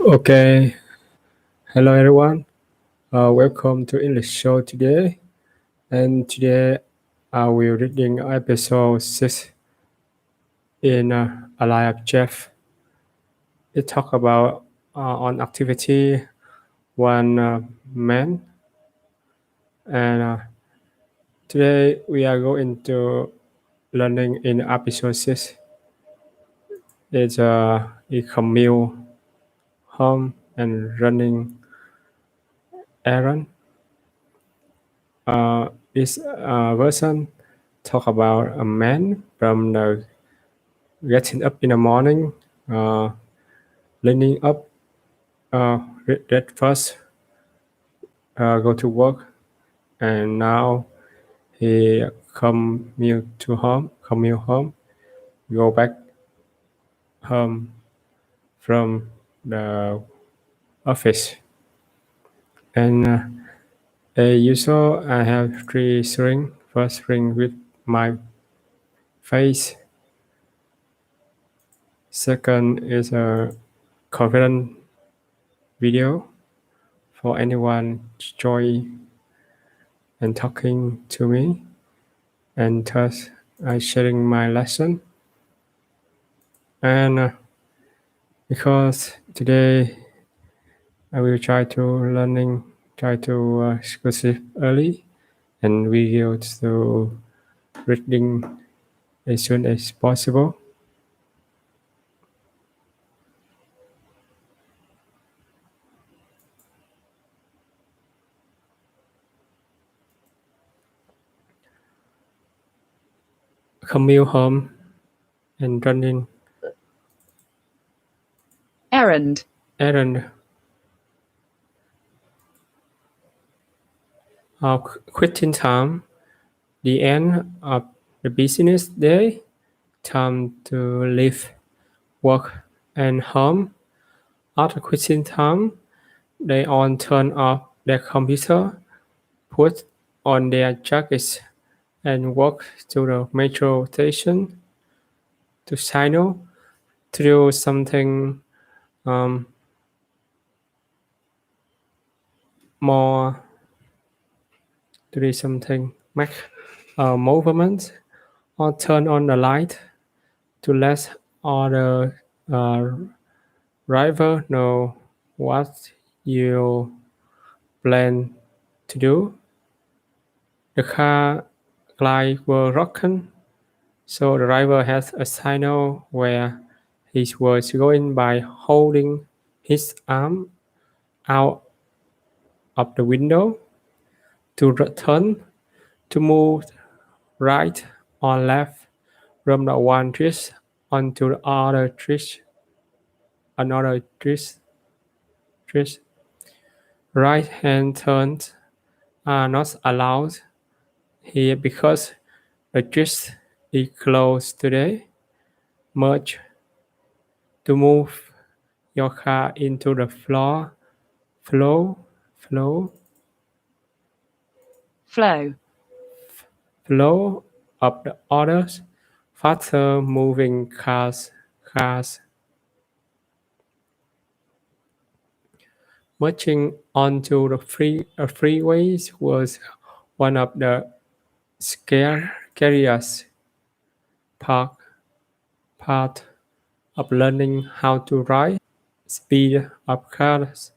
Okay, hello everyone. Welcome to English show today. And today I will reading episode 6 in Alive Jeff. It talk about on activity one man. And today we are going to learning in episode 6. It's a commute home and running errand. This version talk about a man from the getting up in the morning, uh, cleaning up, that first go to work, and now he commute home, go back home from the office, and usual I have three string. First string with my face. Second is a confident video for anyone joy and talking to me, and thus I sharing my lesson. And because today I will try to go sleep early, and we will to reading as soon as possible. Commute home and running Errand. errand. Quitting time, the end of the business day, time to leave work and home. After quitting time, they all turn off their computer, put on their jackets, and walk to the metro station to signal to do something more, to do something, make a movement, or turn on the light to let other driver know what you plan to do. The car lights were broken, so the driver has a signal where he was going by holding his arm out of the window to turn, to move right or left from the one trees onto the other trees, another trees. Right hand turns are not allowed here because the trees is closed today. Merge to move your car into the flow, flow, Flow. flow of the others, faster moving cars. Merging onto the freeways was one of the scariest part of learning how to ride. Speed of cars.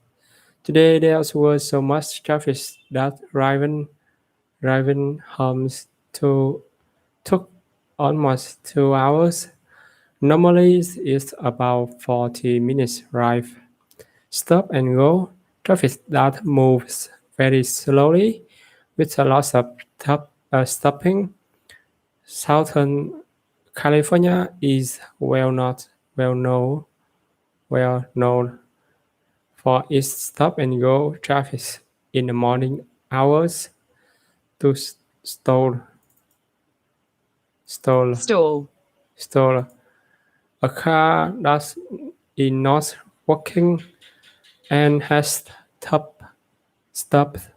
Today there was so much traffic that driving homes took almost 2 hours. Normally it's about 40 minutes drive. Stop and go traffic that moves very slowly with a lot of stopping. Southern California is well known for its stop and go traffic in the morning hours to stall stall Stall. stall a car that is not working and has stopped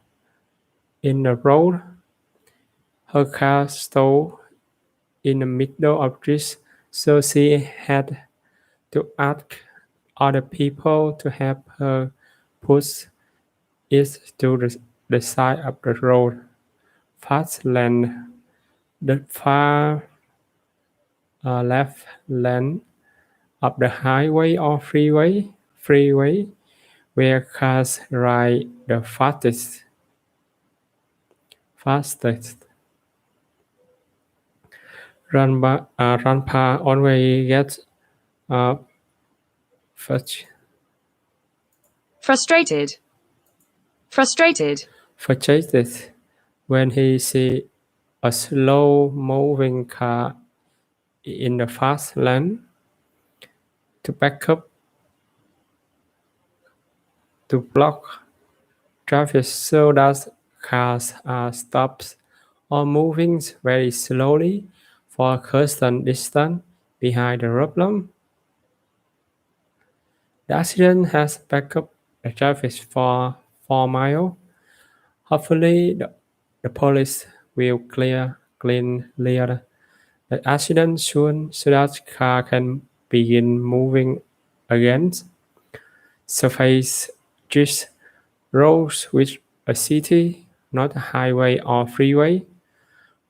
in the road. Her car stalled in the middle of this, so she had to ask other people to help her push it to the side of the road. Fast lane, the far left lane of the highway or freeway, where cars ride the fastest. Grandpa always gets uh, frus- frustrated, frustrated, frustrated when he sees a slow-moving car in the fast lane. To back up to block traffic so that cars are stopped or moving very slowly for a constant distance behind the problem. The accident has backed up the traffic for 4 miles. Hopefully, the police will clear the accident soon so that car can begin moving again. Surface just roads with a city, not a highway or freeway.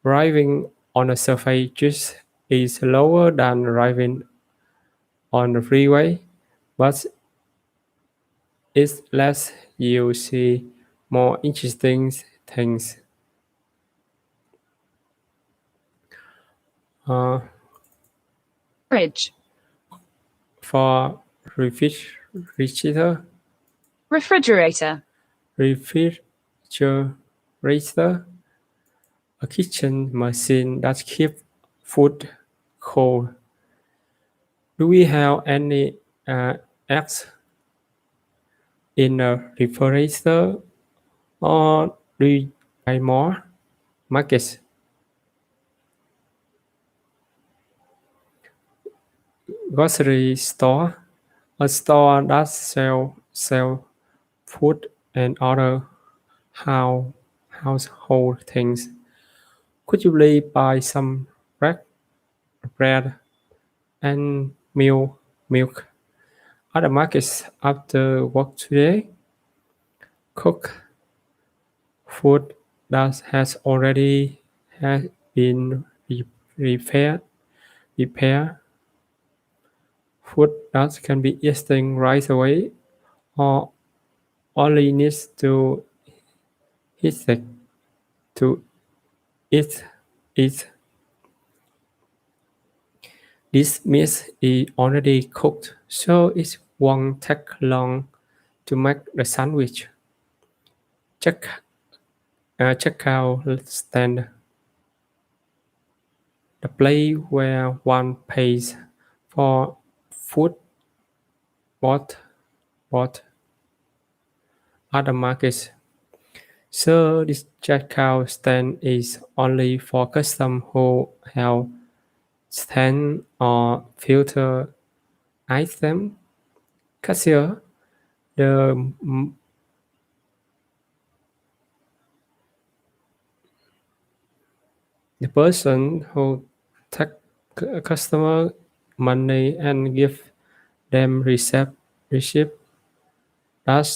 Driving on a surface just is slower than driving on the freeway, but it's less you see more interesting things. fridge, For refrigerator, refrigerator, refrigerator, a kitchen machine that keeps food cold. Do we have any eggs in a refrigerator, or do you buy more? Market, grocery store, a store that sell food and other how household things. Could you please buy some bread and milk at the market after work today? Cook food that has already has been repaired. Repair food that can be eaten right away or only needs to heat to eat. Eat. This meat is already cooked, so it won't take long to make the sandwich. Check checkout stand, the place where one pays for food bought bought at the market. So this checkout stand is only for customers who have stand or filter item. Cashier, the the person who take customer money and give them receipt. That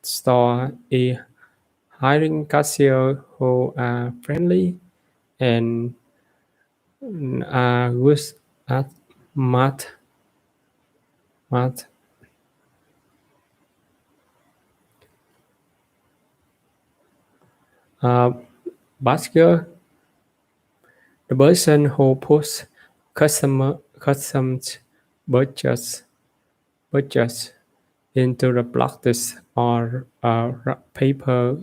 store is hiring cashier who are friendly and are good at math. math. Uh, Basket, the person who puts customs budgets into the boxes or paper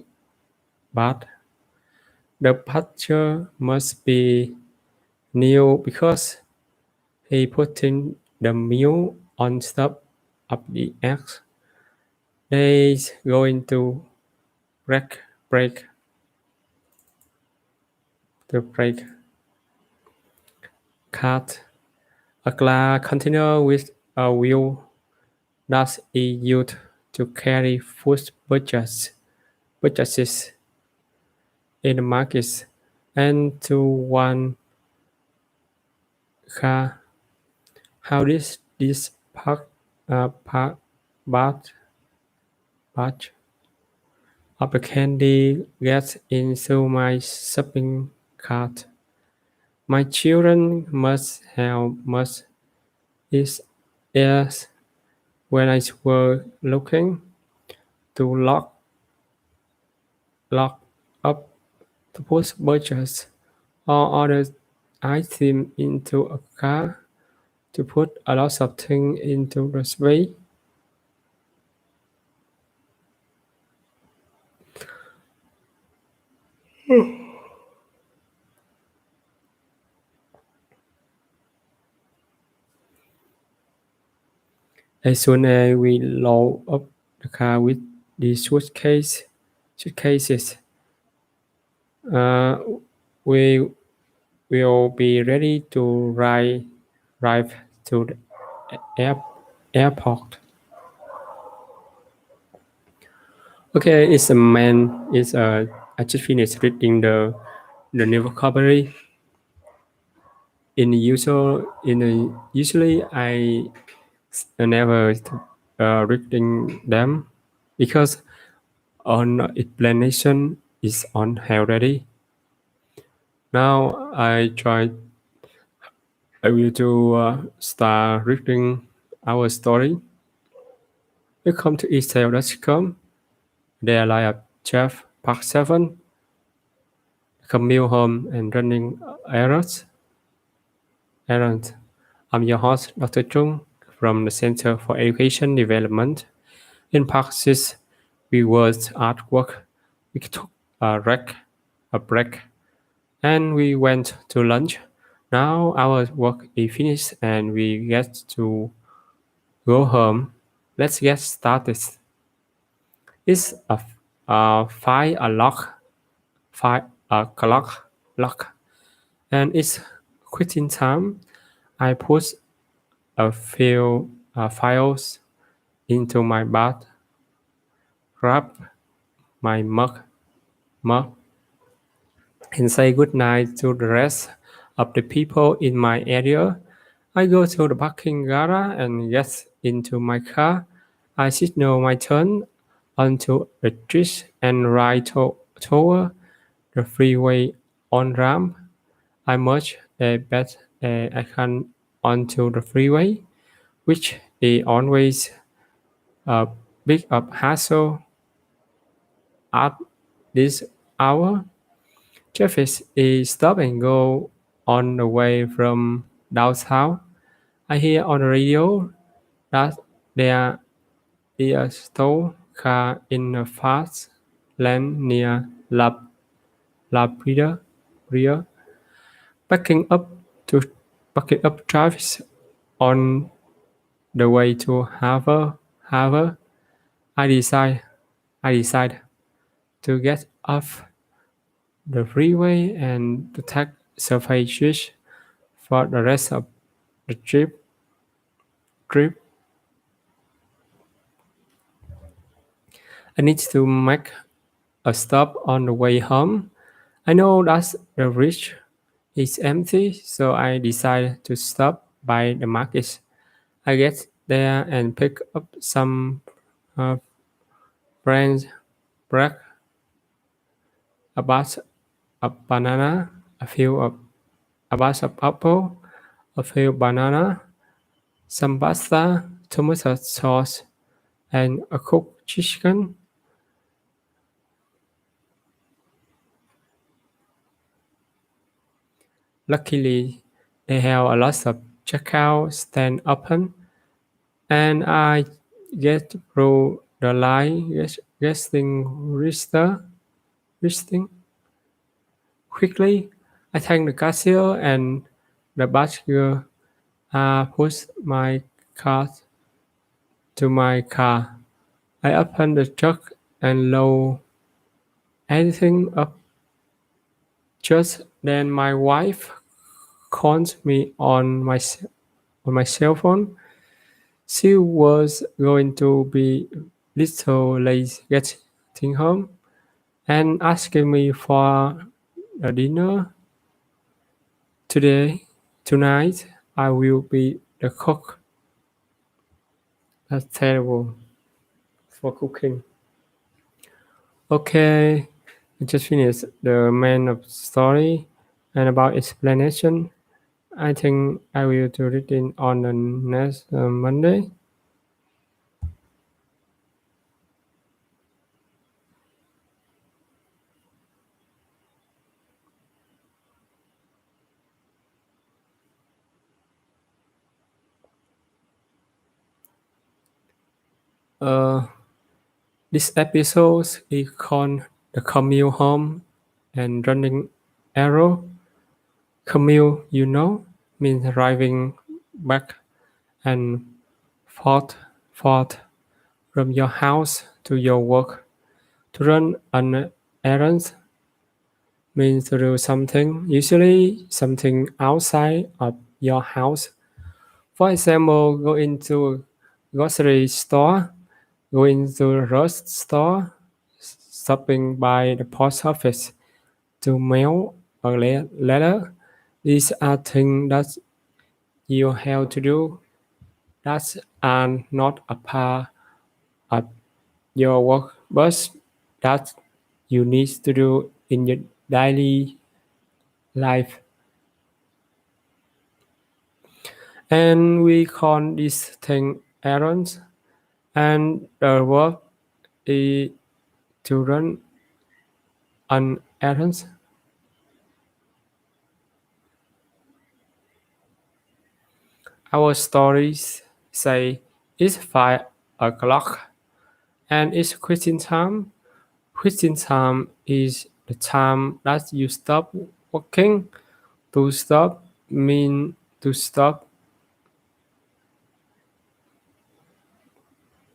bag. The picture must be new because he putting the meal on top of the eggs. They's going to break break. Cut a glass container with a wheel that is used to carry food purchases in the market and to one car. How this park a batch of the candy gets into my shopping cart. My children must have much is ears when I were looking to lock up the post purchase or other item into a car to put a lot of things into the space. As soon as we load up the car with the suitcases, uh, we will be ready to drive to the airport. Okay, it's a man. I just finished reading the new vocabulary. Usually I never reading them because on explanation is on already. Now I will to start reading our story. Welcome to Israel.com. There are Jeff Part 7, Commute Home and Running errands. I'm your host, Dr. Chung, from the Center for Education Development. In Part 6, we was at work. We took a break, and we went to lunch. Now our work is finished and we get to go home. Let's get started. It's a 5 o'clock lock, and it's quitting time. I put a few files into my bag, grab my mug, and say goodnight to the rest of the people in my area. I go to the parking garage and get into my car. I signal my turn onto the street and ride toward the freeway on ramp. I merge a bit I can onto the freeway, which is always a big up hassle at this hour. Traffic is stop and go on the way from downtown. I hear on the radio that there is a stalled car in a fast lane near La Brea, backing up to backing up traffic on the way to Harbor. I decide I decide to get off the freeway and to take surface switch for the rest of the trip. I need to make a stop on the way home. I know that the bridge is empty, so I decide to stop by the market. I get there and pick up some uh, branch bread, a batch of banana, a batch of apple, a few banana, some pasta, tomato sauce, and a cooked chicken. Luckily, they have a lot of checkout stand open, and I get through the line getting resting quickly. I thank the cashier and the basket. Push my cart to my car. I open the trunk and load everything up. Just then, my wife calls me on my cell phone. She was going to be little late getting home and asking me for a dinner tonight. I will be the cook. That's terrible for cooking. Okay, I just finished the main of story and about explanation. I think I will do it in on the next Monday. Uh, this episode is called the Commute Home and Running Arrow. Commute, means driving back and forth from your house to your work. To run an errand means to do something, usually something outside of your house. For example, go into a grocery store, go into a rest store, stopping by the post office to mail a letter. These are things that you have to do that are not a part of your work, but that you need to do in your daily life. And we call this thing errands. And the work is to run an errand. Our stories say it's 5 o'clock and it's quitting time. Quitting time is the time that you stop working. To stop mean to stop,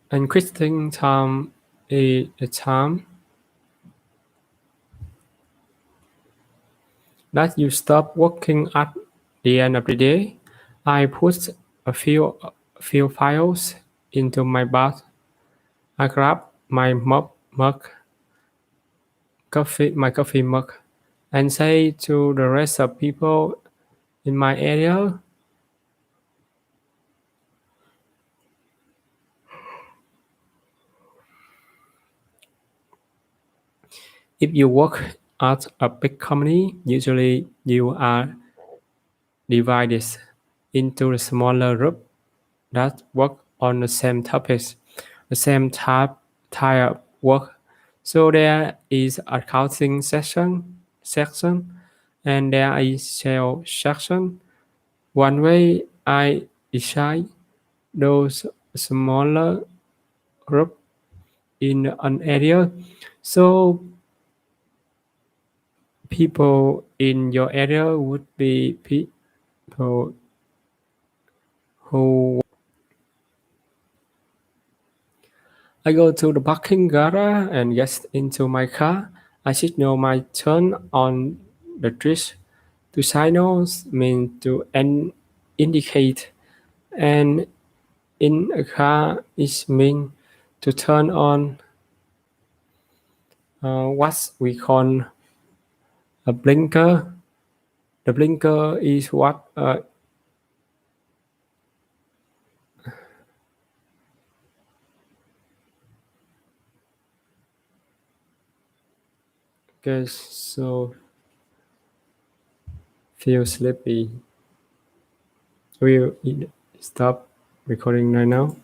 and quitting time is the time that you stop working at the end of the day. I put a few files into my bag. I grab my coffee mug, and say to the rest of people in my area, if you work at a big company, usually you are divided into a smaller group that work on the same topics, the same type of work. So there is accounting section, and there is sales section. One way I decide those smaller group in an area, so people in your area would be people who I go to the parking garage and get into my car. I signal my turn on the trees. To signals mean to indicate, and in a car is mean to turn on what we call a blinker. The blinker is what gets so feel sleepy. Will you stop recording right now?